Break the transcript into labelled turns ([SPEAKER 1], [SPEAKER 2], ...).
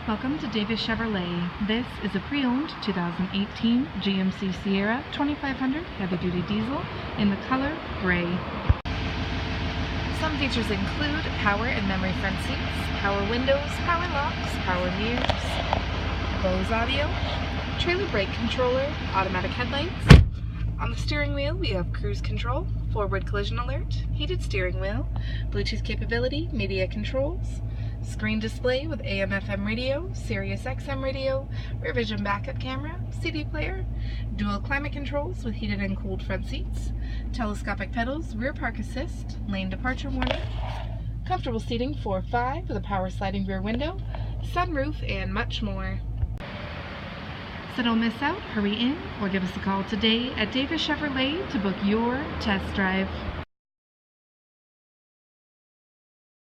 [SPEAKER 1] Welcome to Davis Chevrolet. This is a pre-owned 2018 GMC Sierra 2500 heavy-duty diesel in the color gray. Some features include power and memory front seats, power windows, power locks, power mirrors, Bose audio, trailer brake controller, automatic headlights. On the steering wheel we have cruise control, forward collision alert, heated steering wheel, Bluetooth capability, media controls, screen display with AM/FM radio, Sirius XM radio, rear vision backup camera, CD player, dual climate controls with heated and cooled front seats, telescopic pedals, rear park assist, lane departure warning, comfortable seating for 5 with a power sliding rear window, sunroof, and much more. So don't miss out, hurry in or give us a call today at Davis Chevrolet to book your test drive.